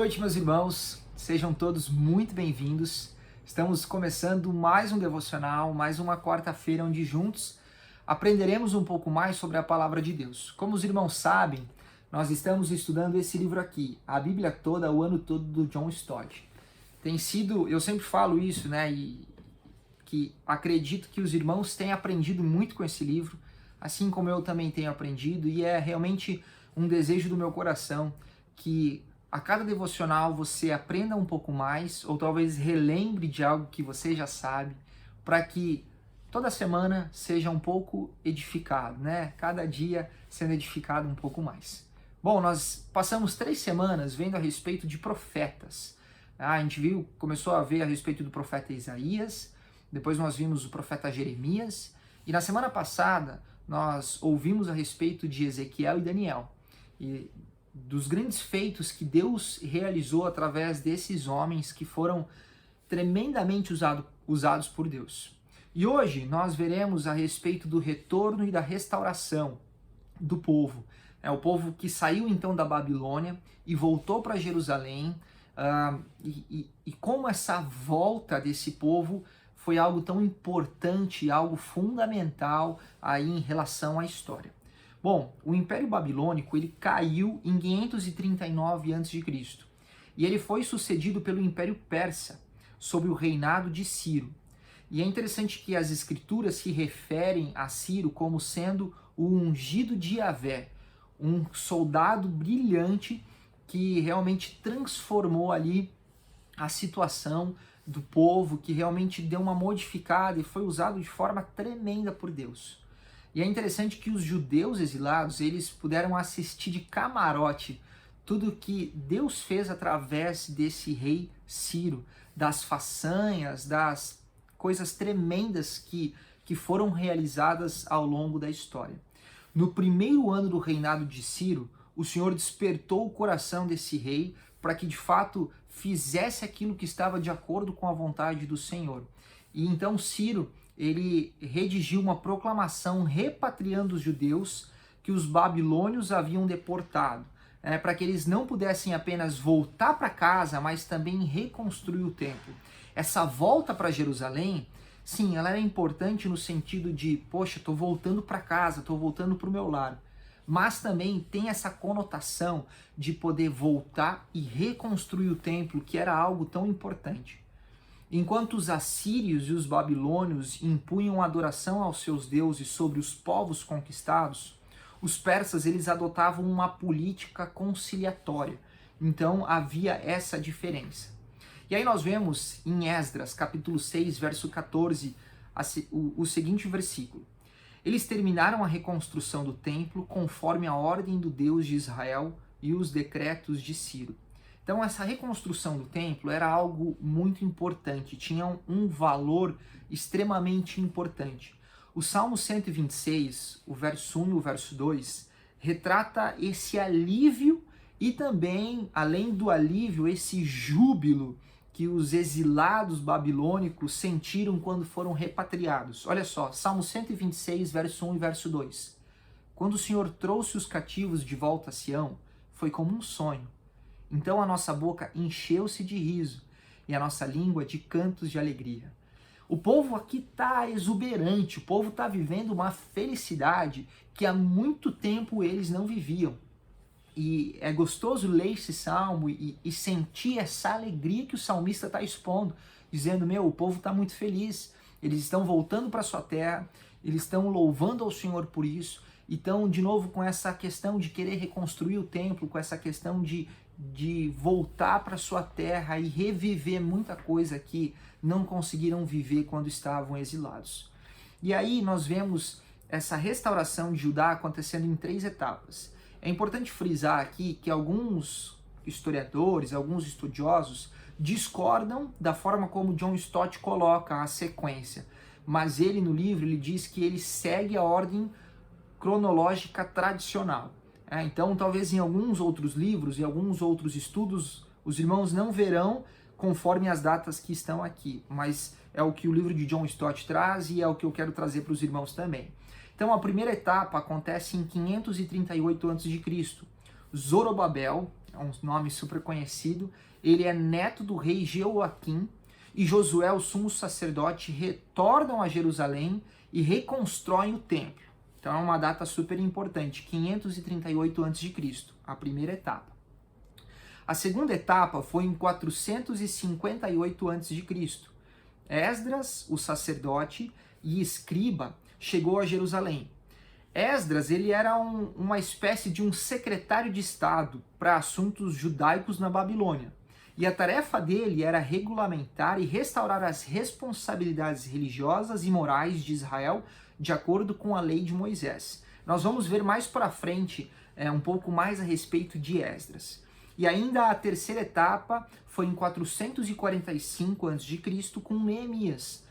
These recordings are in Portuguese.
noite, meus irmãos. Sejam todos muito bem-vindos. Estamos começando mais um devocional, mais uma quarta-feira onde juntos aprenderemos um pouco mais sobre a palavra de Deus. Como os irmãos sabem, nós estamos estudando esse livro aqui, a Bíblia toda, o ano todo, do John Stott. Tem sido, eu sempre falo isso, né, e que acredito que os irmãos têm aprendido muito com esse livro, assim como eu também tenho aprendido, e é realmente um desejo do meu coração que a cada devocional você aprenda um pouco mais, ou talvez relembre de algo que você já sabe, para que toda semana seja um pouco edificado, né? Cada dia sendo edificado um pouco mais. Bom, nós passamos 3 semanas vendo a respeito de profetas. A gente começou a ver a respeito do profeta Isaías, depois nós vimos o profeta Jeremias, e na semana passada nós ouvimos a respeito de Ezequiel e Daniel, e dos grandes feitos que Deus realizou através desses homens que foram tremendamente usados por Deus. E hoje nós veremos a respeito do retorno e da restauração do povo. É o povo que saiu então da Babilônia e voltou para Jerusalém, e como essa volta desse povo foi algo tão importante, algo fundamental aí em relação à história. Bom, o Império Babilônico ele caiu em 539 a.C. e ele foi sucedido pelo Império Persa, sob o reinado de Ciro. E é interessante que as escrituras se referem a Ciro como sendo o ungido de Yahvé, um soldado brilhante que realmente transformou ali a situação do povo, que realmente deu uma modificada e foi usado de forma tremenda por Deus. E é interessante que os judeus exilados, eles puderam assistir de camarote tudo que Deus fez através desse rei Ciro, das façanhas, das coisas tremendas que foram realizadas ao longo da história. No primeiro ano do reinado de Ciro, o Senhor despertou o coração desse rei para que de fato fizesse aquilo que estava de acordo com a vontade do Senhor. E então Ciro, ele redigiu uma proclamação repatriando os judeus que os babilônios haviam deportado, para que eles não pudessem apenas voltar para casa, mas também reconstruir o templo. Essa volta para Jerusalém, sim, ela era importante no sentido de, poxa, estou voltando para casa, estou voltando para o meu lar. Mas também tem essa conotação de poder voltar e reconstruir o templo, que era algo tão importante. Enquanto os assírios e os babilônios impunham adoração aos seus deuses sobre os povos conquistados, os persas eles adotavam uma política conciliatória. Então havia essa diferença. E aí nós vemos em Esdras, capítulo 6, verso 14, o seguinte versículo. Eles terminaram a reconstrução do templo conforme a ordem do Deus de Israel e os decretos de Ciro. Então essa reconstrução do templo era algo muito importante, tinha um valor extremamente importante. O Salmo 126, o verso 1 e o verso 2, retrata esse alívio e também, além do alívio, esse júbilo que os exilados babilônicos sentiram quando foram repatriados. Olha só, Salmo 126, verso 1 e verso 2. Quando o Senhor trouxe os cativos de volta a Sião, foi como um sonho. Então a nossa boca encheu-se de riso e a nossa língua de cantos de alegria. O povo aqui está exuberante, o povo está vivendo uma felicidade que há muito tempo eles não viviam. E é gostoso ler esse salmo e sentir essa alegria que o salmista está expondo, dizendo, o povo está muito feliz, eles estão voltando para sua terra, eles estão louvando ao Senhor por isso, e estão de novo com essa questão de querer reconstruir o templo, com essa questão de voltar para sua terra e reviver muita coisa que não conseguiram viver quando estavam exilados. E aí nós vemos essa restauração de Judá acontecendo em 3 etapas. É importante frisar aqui que alguns historiadores, alguns estudiosos discordam da forma como John Stott coloca a sequência, mas ele no livro ele diz que ele segue a ordem cronológica tradicional. Então talvez em alguns outros livros e alguns outros estudos os irmãos não verão conforme as datas que estão aqui, mas é o que o livro de John Stott traz e é o que eu quero trazer para os irmãos também. Então a primeira etapa acontece em 538 a.C., Zorobabel, é um nome super conhecido, ele é neto do rei Jeoaquim, e Josué, o sumo sacerdote, retornam a Jerusalém e reconstroem o templo. Então é uma data super importante, 538 a.C., a primeira etapa. A segunda etapa foi em 458 a.C. Esdras, o sacerdote e escriba, chegou a Jerusalém. Esdras, ele era uma espécie de um secretário de Estado para assuntos judaicos na Babilônia. E a tarefa dele era regulamentar e restaurar as responsabilidades religiosas e morais de Israel de acordo com a lei de Moisés. Nós vamos ver mais para frente um pouco mais a respeito de Esdras. E ainda a terceira etapa foi em 445 a.C. com Neemias.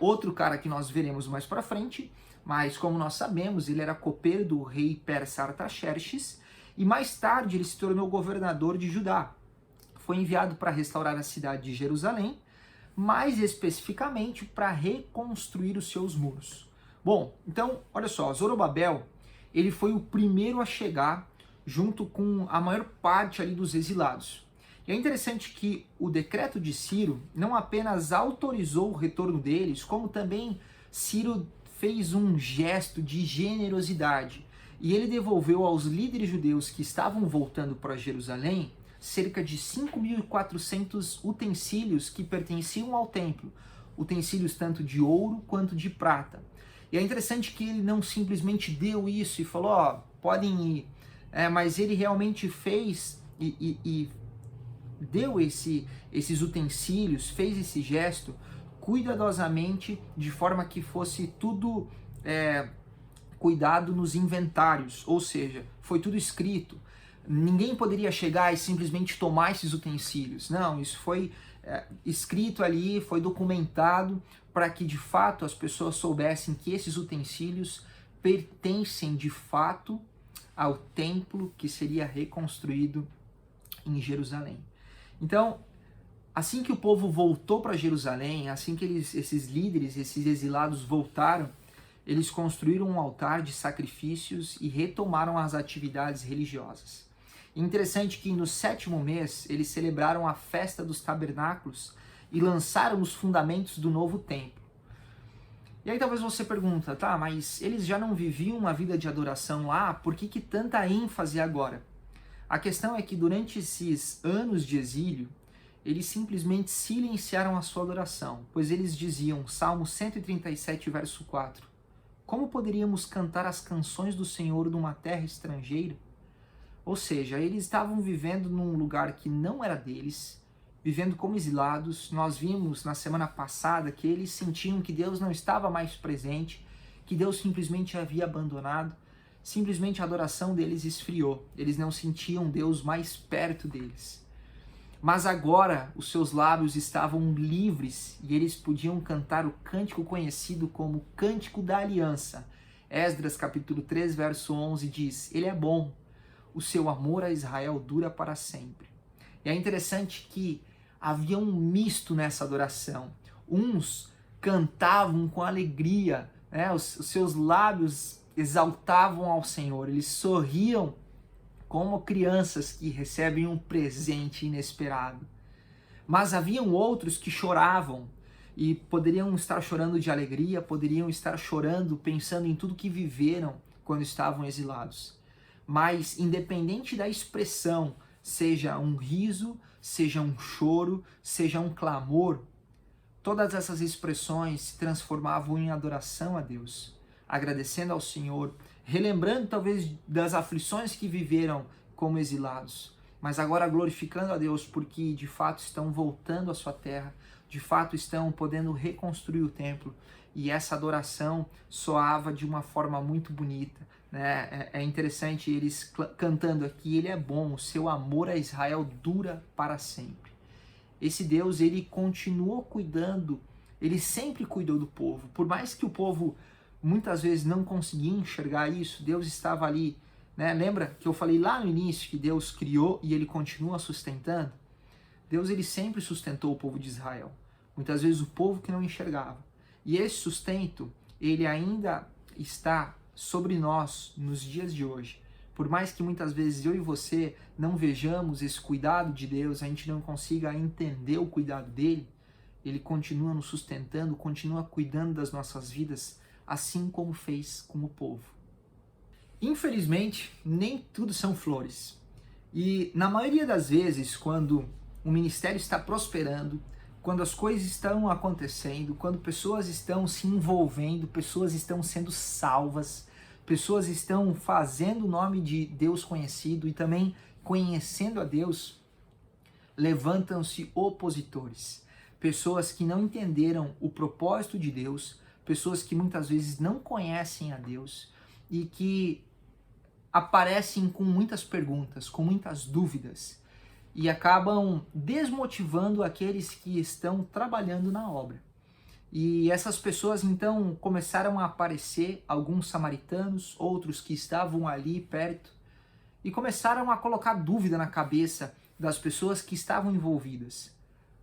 Outro cara que nós veremos mais para frente, mas como nós sabemos, ele era copeiro do rei persa Artaxerxes e mais tarde ele se tornou governador de Judá. Foi enviado para restaurar a cidade de Jerusalém, mais especificamente para reconstruir os seus muros. Bom, então, olha só, Zorobabel, ele foi o primeiro a chegar junto com a maior parte ali dos exilados. E é interessante que o decreto de Ciro não apenas autorizou o retorno deles, como também Ciro fez um gesto de generosidade. E ele devolveu aos líderes judeus que estavam voltando para Jerusalém cerca de 5.400 utensílios que pertenciam ao templo. Utensílios tanto de ouro quanto de prata. E é interessante que ele não simplesmente deu isso e falou, ó, podem ir. Mas ele realmente fez e deu esses utensílios, fez esse gesto cuidadosamente, de forma que fosse tudo cuidado nos inventários, ou seja, foi tudo escrito. Ninguém poderia chegar e simplesmente tomar esses utensílios. Não, isso foi escrito ali, foi documentado para que de fato as pessoas soubessem que esses utensílios pertencem de fato ao templo que seria reconstruído em Jerusalém. Então, assim que o povo voltou para Jerusalém, assim que esses líderes, esses exilados voltaram, eles construíram um altar de sacrifícios e retomaram as atividades religiosas. Interessante que no 7º mês eles celebraram a festa dos tabernáculos e lançaram os fundamentos do novo templo. E aí talvez você pergunta, tá, mas eles já não viviam uma vida de adoração lá, por que tanta ênfase agora? A questão é que durante esses anos de exílio, eles simplesmente silenciaram a sua adoração, pois eles diziam, Salmo 137, verso 4, como poderíamos cantar as canções do Senhor numa terra estrangeira? Ou seja, eles estavam vivendo num lugar que não era deles, vivendo como exilados. Nós vimos na semana passada que eles sentiam que Deus não estava mais presente, que Deus simplesmente havia abandonado, simplesmente a adoração deles esfriou, eles não sentiam Deus mais perto deles. Mas agora os seus lábios estavam livres e eles podiam cantar o cântico conhecido como Cântico da Aliança. Esdras capítulo 3, verso 11 diz, ele é bom, o seu amor a Israel dura para sempre. E é interessante que havia um misto nessa adoração. Uns cantavam com alegria, os seus lábios exaltavam ao Senhor, eles sorriam como crianças que recebem um presente inesperado. Mas haviam outros que choravam, e poderiam estar chorando de alegria, poderiam estar chorando pensando em tudo que viveram quando estavam exilados. Mas independente da expressão, seja um riso, seja um choro, seja um clamor, todas essas expressões se transformavam em adoração a Deus, agradecendo ao Senhor, relembrando talvez das aflições que viveram como exilados, mas agora glorificando a Deus porque de fato estão voltando à sua terra, de fato estão podendo reconstruir o templo, e essa adoração soava de uma forma muito bonita. É interessante eles cantando aqui, ele é bom, o seu amor a Israel dura para sempre. Esse Deus, ele continuou cuidando, ele sempre cuidou do povo, por mais que o povo muitas vezes não conseguia enxergar isso, Deus estava ali, Lembra que eu falei lá no início que Deus criou e ele continua sustentando? Deus, ele sempre sustentou o povo de Israel, muitas vezes o povo que não enxergava. E esse sustento, ele ainda está sobre nós nos dias de hoje, Por mais que muitas vezes eu e você não vejamos esse cuidado de Deus, a gente não consiga entender o cuidado dele, ele continua nos sustentando, continua cuidando das nossas vidas, assim como fez com o povo. Infelizmente, nem tudo são flores. E na maioria das vezes, quando o ministério está prosperando, quando as coisas estão acontecendo, quando pessoas estão se envolvendo, pessoas estão sendo salvas, pessoas estão fazendo o nome de Deus conhecido e também conhecendo a Deus, levantam-se opositores. Pessoas que não entenderam o propósito de Deus, pessoas que muitas vezes não conhecem a Deus e que aparecem com muitas perguntas, com muitas dúvidas e acabam desmotivando aqueles que estão trabalhando na obra. E essas pessoas então começaram a aparecer, alguns samaritanos, outros que estavam ali perto, e começaram a colocar dúvida na cabeça das pessoas que estavam envolvidas.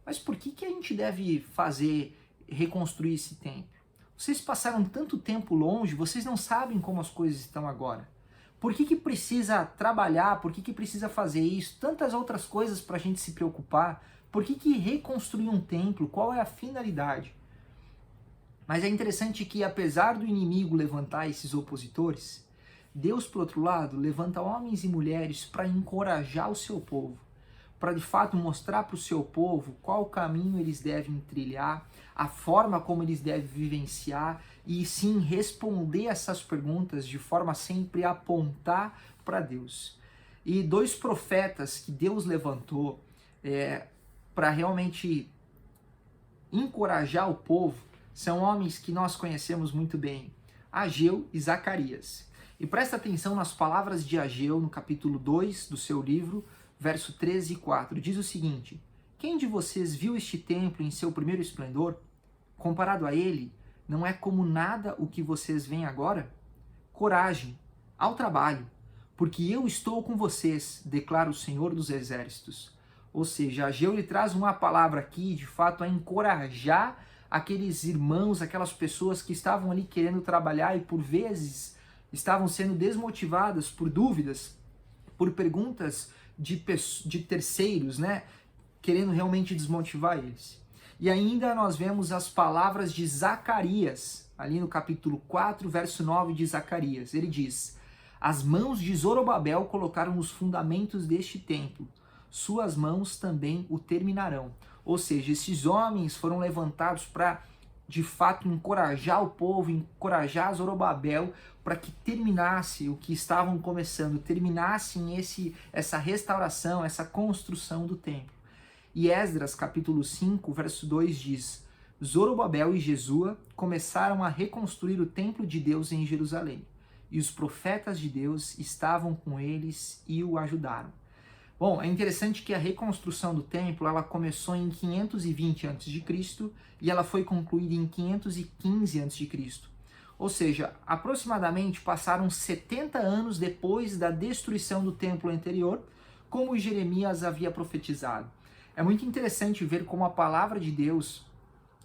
Mas por que a gente deve reconstruir esse templo? Vocês passaram tanto tempo longe, vocês não sabem como as coisas estão agora. Por que precisa trabalhar? Por que precisa fazer isso? Tantas outras coisas para a gente se preocupar. Por que reconstruir um templo? Qual é a finalidade? Mas é interessante que, apesar do inimigo levantar esses opositores, Deus, por outro lado, levanta homens e mulheres para encorajar o seu povo, para de fato mostrar para o seu povo qual caminho eles devem trilhar, a forma como eles devem vivenciar e sim responder essas perguntas de forma sempre a apontar para Deus. E dois profetas que Deus levantou para realmente encorajar o povo são homens que nós conhecemos muito bem, Ageu e Zacarias. E presta atenção nas palavras de Ageu no capítulo 2 do seu livro, verso 13 e 4, diz o seguinte: quem de vocês viu este templo em seu primeiro esplendor? Comparado a ele, não é como nada o que vocês veem agora? Coragem, ao trabalho, porque eu estou com vocês, declara o Senhor dos Exércitos. Ou seja, Ageu ele traz uma palavra aqui, de fato, a encorajar aqueles irmãos, aquelas pessoas que estavam ali querendo trabalhar e por vezes estavam sendo desmotivadas por dúvidas, por perguntas de terceiros, né? Querendo realmente desmotivar eles. E ainda nós vemos as palavras de Zacarias, ali no capítulo 4, verso 9 de Zacarias. Ele diz: as mãos de Zorobabel colocaram os fundamentos deste templo, suas mãos também o terminarão. Ou seja, esses homens foram levantados para, de fato, encorajar o povo, encorajar Zorobabel para que terminasse o que estavam começando, terminassem essa restauração, essa construção do templo. E Esdras, capítulo 5, verso 2 diz: Zorobabel e Jesua começaram a reconstruir o templo de Deus em Jerusalém, e os profetas de Deus estavam com eles e o ajudaram. Bom, é interessante que a reconstrução do templo ela começou em 520 a.C. e ela foi concluída em 515 a.C. Ou seja, aproximadamente passaram 70 anos depois da destruição do templo anterior, como Jeremias havia profetizado. É muito interessante ver como a palavra de Deus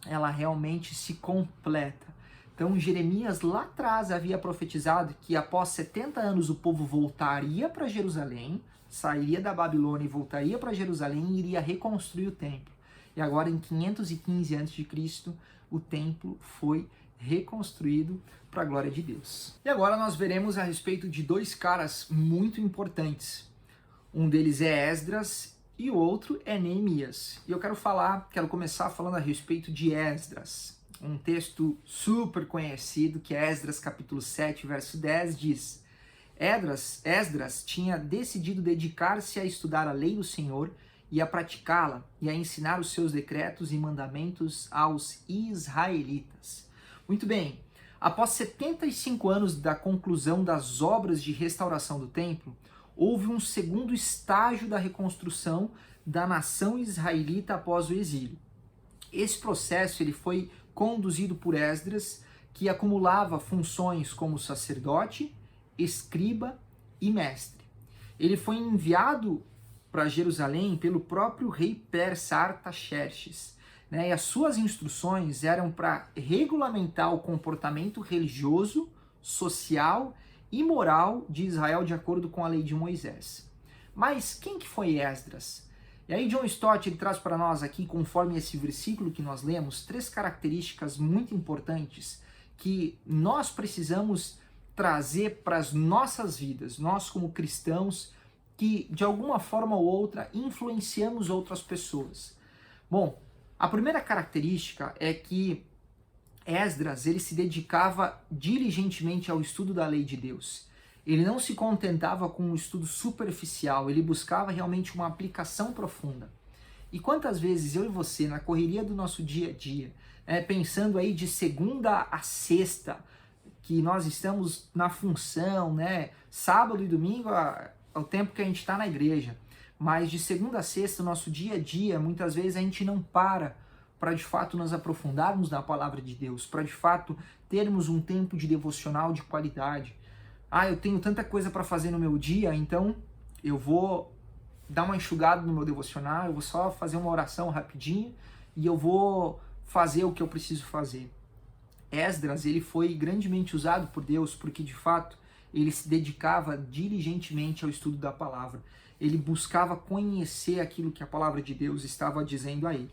ela realmente se completa. Então Jeremias lá atrás havia profetizado que após 70 anos o povo voltaria para Jerusalém, sairia da Babilônia e voltaria para Jerusalém e iria reconstruir o templo. E agora em 515 a.C. o templo foi reconstruído para a glória de Deus. E agora nós veremos a respeito de dois caras muito importantes. Um deles é Esdras e o outro é Neemias. E eu quero começar falando a respeito de Esdras. Um texto super conhecido que é Esdras capítulo 7, verso 10 diz: Esdras tinha decidido dedicar-se a estudar a lei do Senhor e a praticá-la e a ensinar os seus decretos e mandamentos aos israelitas. Muito bem, após 75 anos da conclusão das obras de restauração do templo, houve um segundo estágio da reconstrução da nação israelita após o exílio. Esse processo ele foi conduzido por Esdras, que acumulava funções como sacerdote, escriba e mestre. Ele foi enviado para Jerusalém pelo próprio rei persa Artaxerxes, né? E as suas instruções eram para regulamentar o comportamento religioso, social imoral de Israel de acordo com a lei de Moisés. Mas quem que foi Esdras? E aí John Stott ele traz para nós aqui, conforme esse versículo que nós lemos, 3 características muito importantes que nós precisamos trazer para as nossas vidas, nós como cristãos que de alguma forma ou outra influenciamos outras pessoas. Bom, a primeira característica é que Esdras ele se dedicava diligentemente ao estudo da lei de Deus. Ele não se contentava com um estudo superficial, ele buscava realmente uma aplicação profunda. E quantas vezes eu e você, na correria do nosso dia a dia, pensando aí de segunda a sexta, que nós estamos na função, né? Sábado e domingo é o tempo que a gente está na igreja, mas de segunda a sexta, nosso dia a dia, muitas vezes a gente não para de fato nos aprofundarmos na palavra de Deus, para de fato termos um tempo de devocional de qualidade. Eu tenho tanta coisa para fazer no meu dia, então eu vou dar uma enxugada no meu devocional, eu vou só fazer uma oração rapidinho e eu vou fazer o que eu preciso fazer. Esdras, ele foi grandemente usado por Deus porque de fato ele se dedicava diligentemente ao estudo da palavra. Ele buscava conhecer aquilo que a palavra de Deus estava dizendo a ele.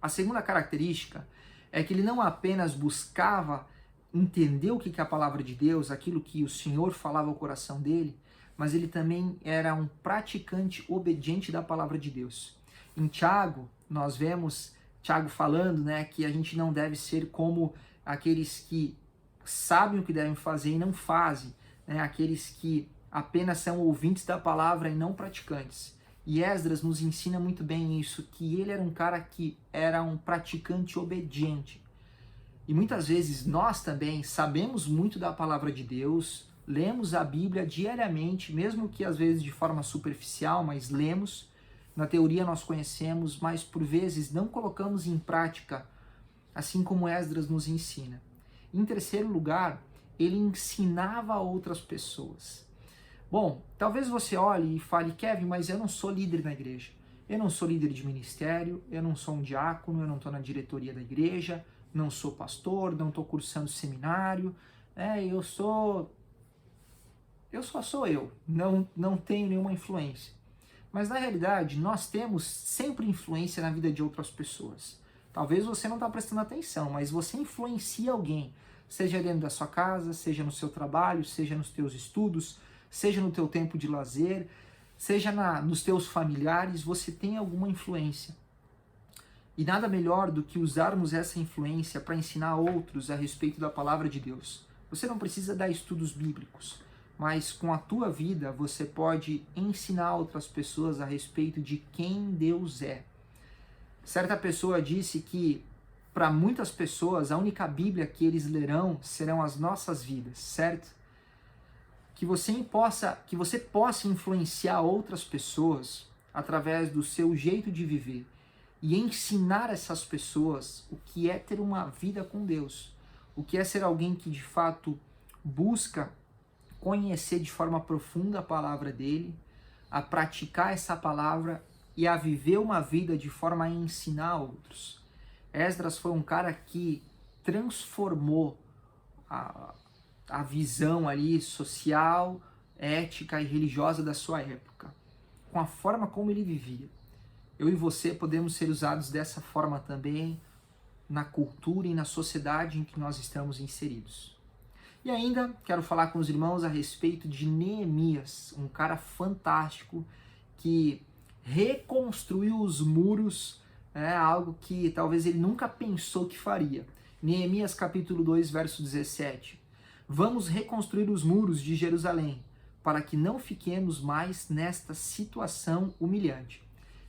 A segunda característica é que ele não apenas buscava entender o que é a palavra de Deus, aquilo que o Senhor falava ao coração dele, mas ele também era um praticante obediente da palavra de Deus. Em Tiago, nós vemos Tiago falando, que a gente não deve ser como aqueles que sabem o que devem fazer e não fazem, aqueles que apenas são ouvintes da palavra e não praticantes. E Esdras nos ensina muito bem isso, que ele era um cara que era um praticante obediente. E muitas vezes nós também sabemos muito da palavra de Deus, lemos a Bíblia diariamente, mesmo que às vezes de forma superficial, mas lemos. Na teoria nós conhecemos, mas por vezes não colocamos em prática, assim como Esdras nos ensina. Em terceiro lugar, ele ensinava a outras pessoas. Bom, talvez você olhe e fale, Kevin, mas eu não sou líder na igreja. Eu não sou líder de ministério, eu não sou um diácono, eu não estou na diretoria da igreja, não sou pastor, não estou cursando seminário, eu só sou eu, não tenho nenhuma influência. Mas na realidade, nós temos sempre influência na vida de outras pessoas. Talvez você não está prestando atenção, mas você influencia alguém, seja dentro da sua casa, seja no seu trabalho, seja nos teus estudos, seja no teu tempo de lazer, seja nos teus familiares, você tem alguma influência. E nada melhor do que usarmos essa influência para ensinar outros a respeito da palavra de Deus. Você não precisa dar estudos bíblicos, mas com a tua vida você pode ensinar outras pessoas a respeito de quem Deus é. Certa pessoa disse que para muitas pessoas a única Bíblia que eles lerão serão as nossas vidas, certo? Que você possa influenciar outras pessoas através do seu jeito de viver e ensinar essas pessoas o que é ter uma vida com Deus, o que é ser alguém que de fato busca conhecer de forma profunda a palavra dele, a praticar essa palavra e a viver uma vida de forma a ensinar a outros. Esdras foi um cara que transformou a visão ali social, ética e religiosa da sua época, com a forma como ele vivia. Eu e você podemos ser usados dessa forma também na cultura e na sociedade em que nós estamos inseridos. E ainda quero falar com os irmãos a respeito de Neemias, um cara fantástico que reconstruiu os muros, algo que talvez ele nunca pensou que faria. Neemias capítulo 2, verso 17. Vamos reconstruir os muros de Jerusalém, para que não fiquemos mais nesta situação humilhante.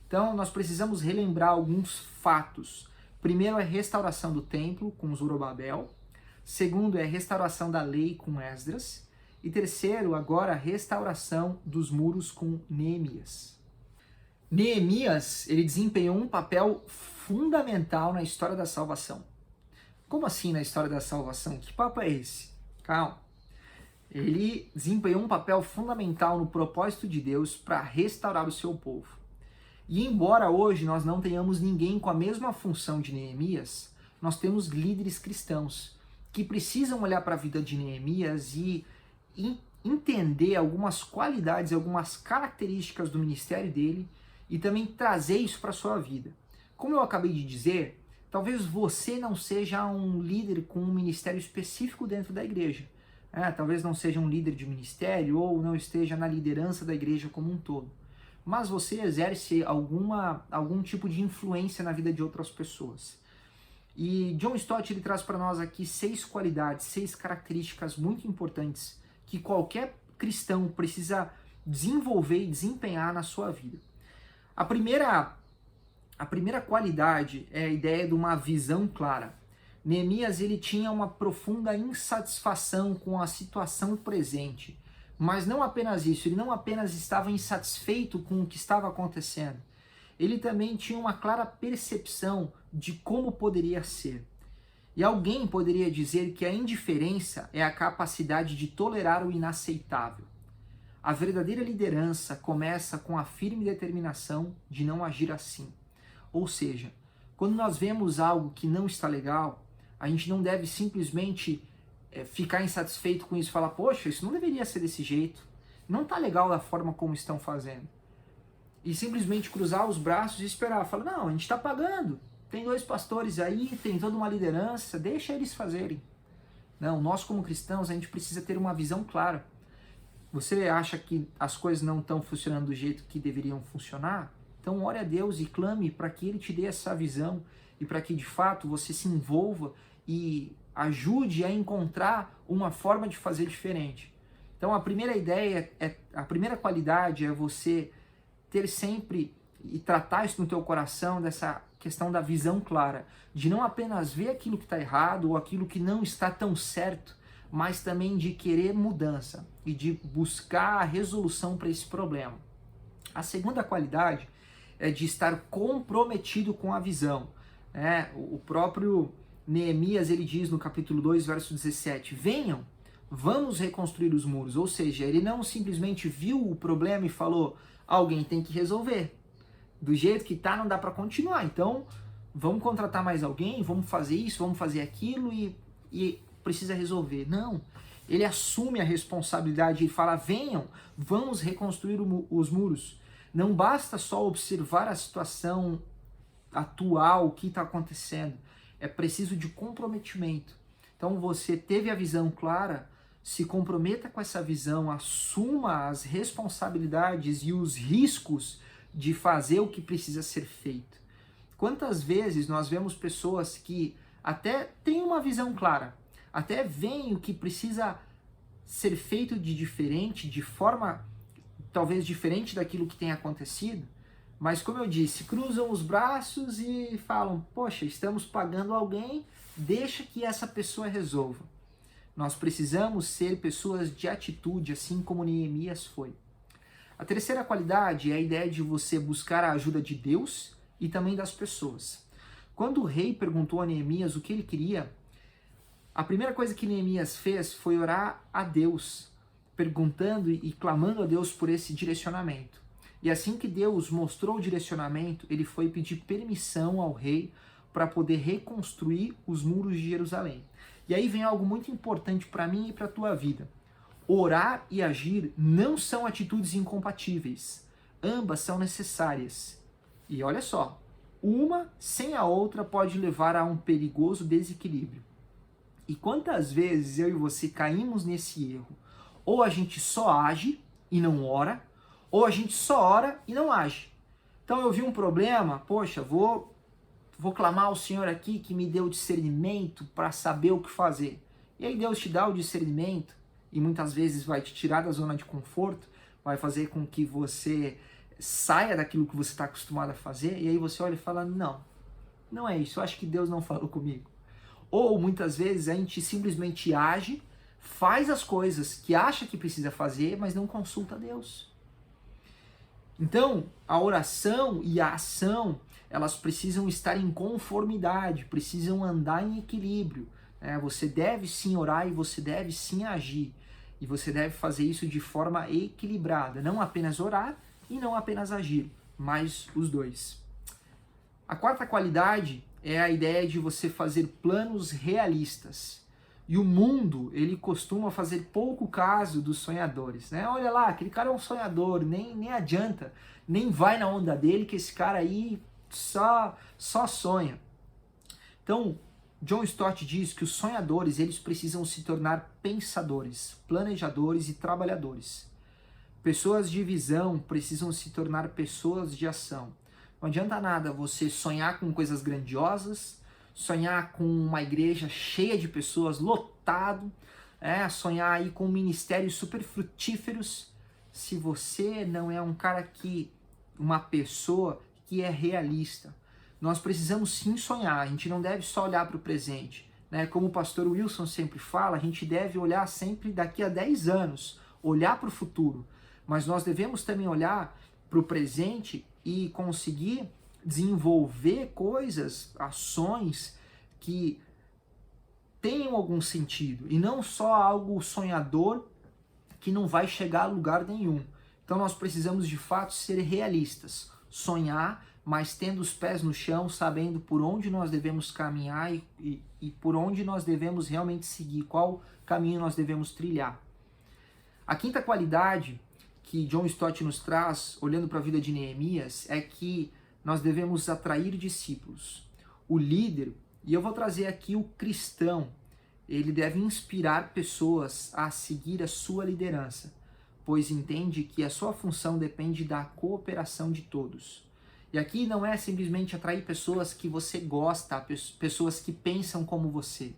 Então, nós precisamos relembrar alguns fatos. Primeiro é a restauração do templo com Zorobabel. Segundo é a restauração da lei com Esdras. E terceiro, agora, a restauração dos muros com Neemias. Neemias, ele desempenhou um papel fundamental na história da salvação. Como assim na história da salvação? Que papo é esse? Calma. Ele desempenhou um papel fundamental no propósito de Deus para restaurar o seu povo. E embora hoje nós não tenhamos ninguém com a mesma função de Neemias, nós temos líderes cristãos que precisam olhar para a vida de Neemias e entender algumas qualidades, algumas características do ministério dele e também trazer isso para a sua vida. Como eu acabei de dizer, talvez você não seja um líder com um ministério específico dentro da igreja. Talvez não seja um líder de ministério ou não esteja na liderança da igreja como um todo. Mas você exerce algum tipo de influência na vida de outras pessoas. E John Stott ele traz para nós aqui 6 qualidades, 6 características muito importantes que qualquer cristão precisa desenvolver e desempenhar na sua vida. A primeira qualidade é a ideia de uma visão clara. Neemias ele tinha uma profunda insatisfação com a situação presente, mas não apenas isso, ele não apenas estava insatisfeito com o que estava acontecendo, ele também tinha uma clara percepção de como poderia ser. E alguém poderia dizer que a indiferença é a capacidade de tolerar o inaceitável. A verdadeira liderança começa com a firme determinação de não agir assim. Ou seja, quando nós vemos algo que não está legal, a gente não deve simplesmente ficar insatisfeito com isso e falar, poxa, isso não deveria ser desse jeito, não está legal da forma como estão fazendo. E simplesmente cruzar os braços e esperar, falar, não, a gente está pagando, tem 2 pastores aí, tem toda uma liderança, deixa eles fazerem. Não, nós como cristãos, a gente precisa ter uma visão clara. Você acha que as coisas não estão funcionando do jeito que deveriam funcionar? Então ore a Deus e clame para que Ele te dê essa visão e para que de fato você se envolva e ajude a encontrar uma forma de fazer diferente. Então a primeira ideia, a primeira qualidade é você ter sempre e tratar isso no teu coração dessa questão da visão clara, de não apenas ver aquilo que está errado ou aquilo que não está tão certo, mas também de querer mudança e de buscar a resolução para esse problema. A segunda qualidade é de estar comprometido com a visão. O próprio Neemias ele diz no capítulo 2, verso 17, venham, vamos reconstruir os muros. Ou seja, ele não simplesmente viu o problema e falou, alguém tem que resolver. Do jeito que tá, não dá para continuar. Então, vamos contratar mais alguém, vamos fazer isso, vamos fazer aquilo e precisa resolver. Não. Ele assume a responsabilidade e fala, venham, vamos reconstruir os muros. Não basta só observar a situação atual, o que está acontecendo. É preciso de comprometimento. Então, você teve a visão clara, se comprometa com essa visão, assuma as responsabilidades e os riscos de fazer o que precisa ser feito. Quantas vezes nós vemos pessoas que até têm uma visão clara, até veem o que precisa ser feito de diferente, de forma talvez diferente daquilo que tem acontecido, mas como eu disse, cruzam os braços e falam, poxa, estamos pagando alguém, deixa que essa pessoa resolva. Nós precisamos ser pessoas de atitude, assim como Neemias foi. A terceira qualidade é a ideia de você buscar a ajuda de Deus e também das pessoas. Quando o rei perguntou a Neemias o que ele queria, a primeira coisa que Neemias fez foi orar a Deus, perguntando e clamando a Deus por esse direcionamento. E assim que Deus mostrou o direcionamento, ele foi pedir permissão ao rei para poder reconstruir os muros de Jerusalém. E aí vem algo muito importante para mim e para a tua vida. Orar e agir não são atitudes incompatíveis. Ambas são necessárias. E olha só, uma sem a outra pode levar a um perigoso desequilíbrio. E quantas vezes eu e você caímos nesse erro? Ou a gente só age e não ora, ou a gente só ora e não age. Então eu vi um problema, poxa, vou clamar ao Senhor aqui que me dê o discernimento para saber o que fazer. E aí Deus te dá o discernimento e muitas vezes vai te tirar da zona de conforto, vai fazer com que você saia daquilo que você está acostumado a fazer, e aí você olha e fala, não é isso, eu acho que Deus não falou comigo. Ou muitas vezes a gente simplesmente age, faz as coisas que acha que precisa fazer, mas não consulta a Deus. Então, a oração e a ação, elas precisam estar em conformidade, precisam andar em equilíbrio. Você deve sim orar e você deve sim agir. E você deve fazer isso de forma equilibrada. Não apenas orar e não apenas agir, mas os dois. A quarta qualidade é a ideia de você fazer planos realistas. E o mundo, ele costuma fazer pouco caso dos sonhadores, né? Olha lá, aquele cara é um sonhador, nem adianta, nem vai na onda dele, que esse cara aí só sonha. Então, John Stott diz que os sonhadores, eles precisam se tornar pensadores, planejadores e trabalhadores. Pessoas de visão precisam se tornar pessoas de ação. Não adianta nada você sonhar com coisas grandiosas, sonhar com uma igreja cheia de pessoas, lotado, sonhar aí com ministérios super frutíferos, se você não é uma pessoa que é realista. Nós precisamos sim sonhar, a gente não deve só olhar para o presente, né? Como o pastor Wilson sempre fala, a gente deve olhar sempre daqui a 10 anos, olhar para o futuro, mas nós devemos também olhar para o presente e conseguir desenvolver coisas, ações que tenham algum sentido e não só algo sonhador que não vai chegar a lugar nenhum. Então nós precisamos de fato ser realistas, sonhar, mas tendo os pés no chão, sabendo por onde nós devemos caminhar e por onde nós devemos realmente seguir, qual caminho nós devemos trilhar. A quinta qualidade que John Stott nos traz, olhando para a vida de Neemias, é que nós devemos atrair discípulos. O líder, e eu vou trazer aqui o cristão, ele deve inspirar pessoas a seguir a sua liderança, pois entende que a sua função depende da cooperação de todos. E aqui não é simplesmente atrair pessoas que você gosta, pessoas que pensam como você,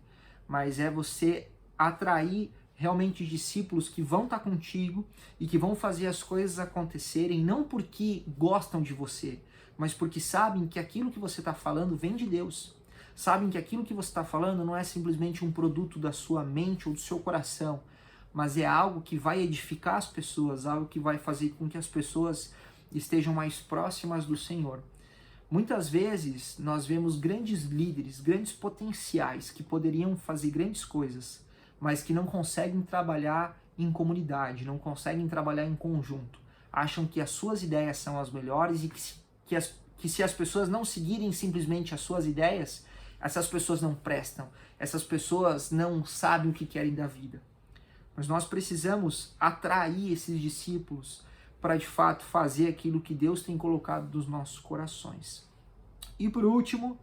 mas é você atrair realmente discípulos que vão estar contigo e que vão fazer as coisas acontecerem, não porque gostam de você, mas porque sabem que aquilo que você está falando vem de Deus. Sabem que aquilo que você está falando não é simplesmente um produto da sua mente ou do seu coração, mas é algo que vai edificar as pessoas, algo que vai fazer com que as pessoas estejam mais próximas do Senhor. Muitas vezes nós vemos grandes líderes, grandes potenciais que poderiam fazer grandes coisas, mas que não conseguem trabalhar em comunidade, não conseguem trabalhar em conjunto. Acham que as suas ideias são as melhores e que se as pessoas não seguirem simplesmente as suas ideias, essas pessoas não prestam, essas pessoas não sabem o que querem da vida. Mas nós precisamos atrair esses discípulos para de fato fazer aquilo que Deus tem colocado nos nossos corações. E por último,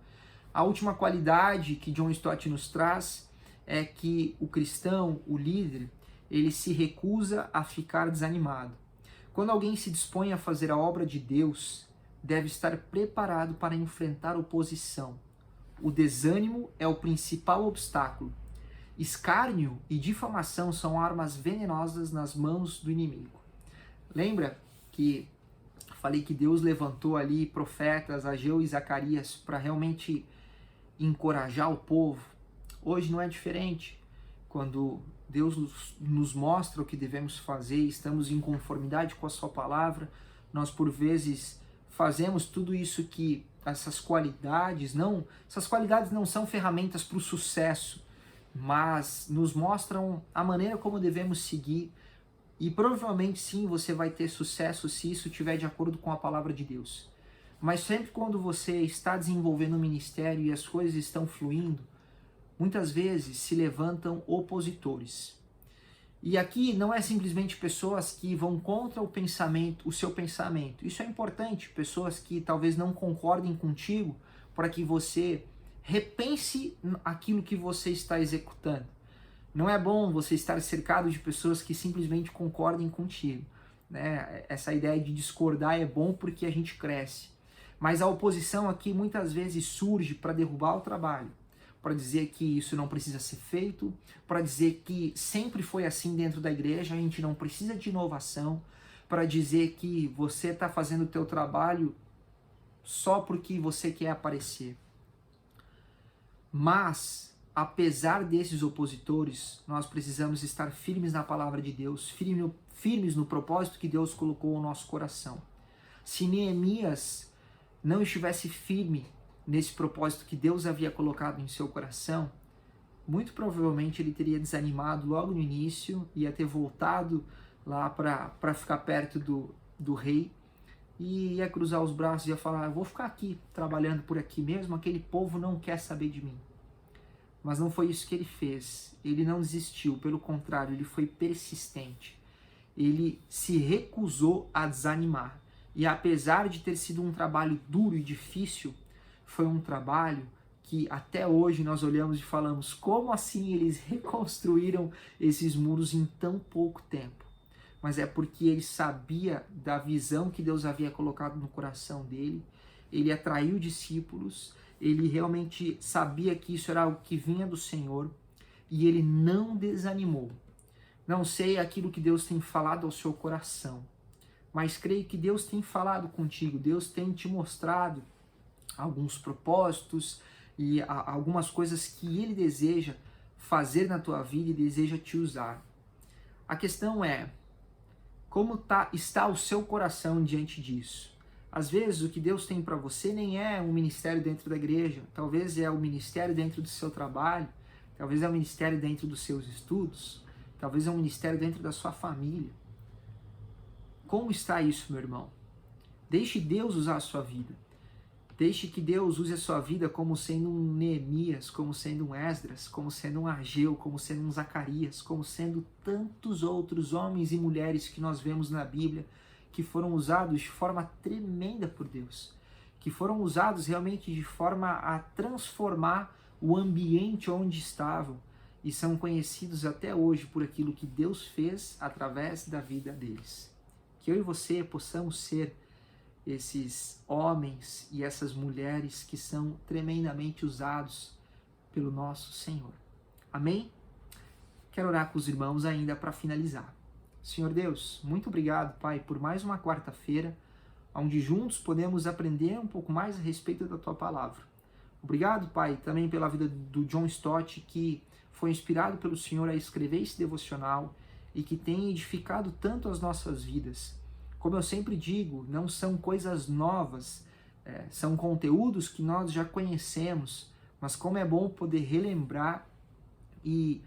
a última qualidade que John Stott nos traz é que o cristão, o líder, ele se recusa a ficar desanimado. Quando alguém se dispõe a fazer a obra de Deus, deve estar preparado para enfrentar oposição. O desânimo é o principal obstáculo. Escárnio e difamação são armas venenosas nas mãos do inimigo. Lembra que falei que Deus levantou ali profetas, Ageu e Zacarias, para realmente encorajar o povo? Hoje não é diferente. Quando Deus nos mostra o que devemos fazer, estamos em conformidade com a sua palavra, nós por vezes fazemos tudo isso que essas qualidades não são ferramentas para o sucesso, mas nos mostram a maneira como devemos seguir. E provavelmente sim, você vai ter sucesso se isso estiver de acordo com a palavra de Deus. Mas sempre quando você está desenvolvendo um ministério e as coisas estão fluindo, muitas vezes se levantam opositores. E aqui não é simplesmente pessoas que vão contra o seu pensamento. Isso é importante, pessoas que talvez não concordem contigo, para que você repense aquilo que você está executando. Não é bom você estar cercado de pessoas que simplesmente concordem contigo, né? Essa ideia de discordar é bom porque a gente cresce. Mas a oposição aqui muitas vezes surge para derrubar o trabalho, para dizer que isso não precisa ser feito, para dizer que sempre foi assim dentro da igreja, a gente não precisa de inovação, para dizer que você está fazendo o teu trabalho só porque você quer aparecer. Mas, apesar desses opositores, nós precisamos estar firmes na palavra de Deus, firmes no propósito que Deus colocou no nosso coração. Se Neemias não estivesse firme nesse propósito que Deus havia colocado em seu coração, muito provavelmente ele teria desanimado logo no início, ia ter voltado lá para ficar perto do rei, e ia cruzar os braços e ia falar, eu vou ficar aqui, trabalhando por aqui mesmo, aquele povo não quer saber de mim. Mas não foi isso que ele fez. Ele não desistiu, pelo contrário, ele foi persistente. Ele se recusou a desanimar. E apesar de ter sido um trabalho duro e difícil, foi um trabalho que até hoje nós olhamos e falamos, como assim eles reconstruíram esses muros em tão pouco tempo? Mas é porque ele sabia da visão que Deus havia colocado no coração dele, ele atraiu discípulos, ele realmente sabia que isso era algo que vinha do Senhor e ele não desanimou. Não sei aquilo que Deus tem falado ao seu coração, mas creio que Deus tem falado contigo, Deus tem te mostrado alguns propósitos e algumas coisas que Ele deseja fazer na tua vida e deseja te usar. A questão é, como está o seu coração diante disso? Às vezes o que Deus tem para você nem é um ministério dentro da igreja, talvez é um ministério dentro do seu trabalho, talvez é um ministério dentro dos seus estudos, talvez é um ministério dentro da sua família. Como está isso, meu irmão? Deixe Deus usar a sua vida. Deixe que Deus use a sua vida como sendo um Neemias, como sendo um Esdras, como sendo um Ageu, como sendo um Zacarias, como sendo tantos outros homens e mulheres que nós vemos na Bíblia, que foram usados de forma tremenda por Deus, que foram usados realmente de forma a transformar o ambiente onde estavam e são conhecidos até hoje por aquilo que Deus fez através da vida deles. Que eu e você possamos ser esses homens e essas mulheres que são tremendamente usados pelo nosso Senhor. Amém? Quero orar com os irmãos ainda para finalizar. Senhor Deus, muito obrigado, Pai, por mais uma quarta-feira, onde juntos podemos aprender um pouco mais a respeito da Tua Palavra. Obrigado, Pai, também pela vida do John Stott, que foi inspirado pelo Senhor a escrever esse devocional e que tem edificado tanto as nossas vidas. Como eu sempre digo, não são coisas novas, são conteúdos que nós já conhecemos, mas como é bom poder relembrar e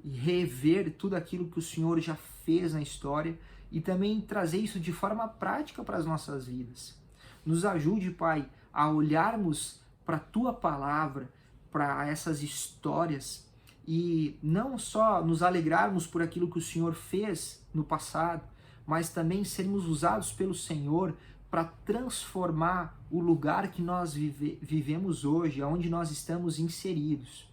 rever tudo aquilo que o Senhor já fez na história e também trazer isso de forma prática para as nossas vidas. Nos ajude, Pai, a olharmos para a Tua Palavra, para essas histórias e não só nos alegrarmos por aquilo que o Senhor fez no passado, mas também sermos usados pelo Senhor para transformar o lugar que nós vivemos hoje, onde nós estamos inseridos.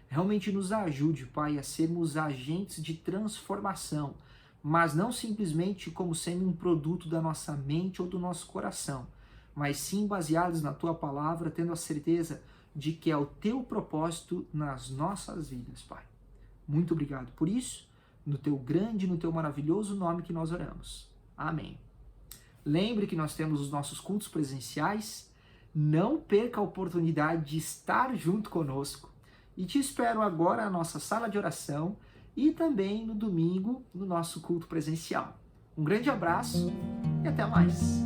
Realmente nos ajude, Pai, a sermos agentes de transformação, mas não simplesmente como sendo um produto da nossa mente ou do nosso coração, mas sim baseados na Tua Palavra, tendo a certeza de que é o Teu propósito nas nossas vidas, Pai. Muito obrigado por isso. No Teu grande, no Teu maravilhoso nome que nós oramos. Amém. Lembre que nós temos os nossos cultos presenciais. Não perca a oportunidade de estar junto conosco. E te espero agora na nossa sala de oração e também no domingo no nosso culto presencial. Um grande abraço e até mais.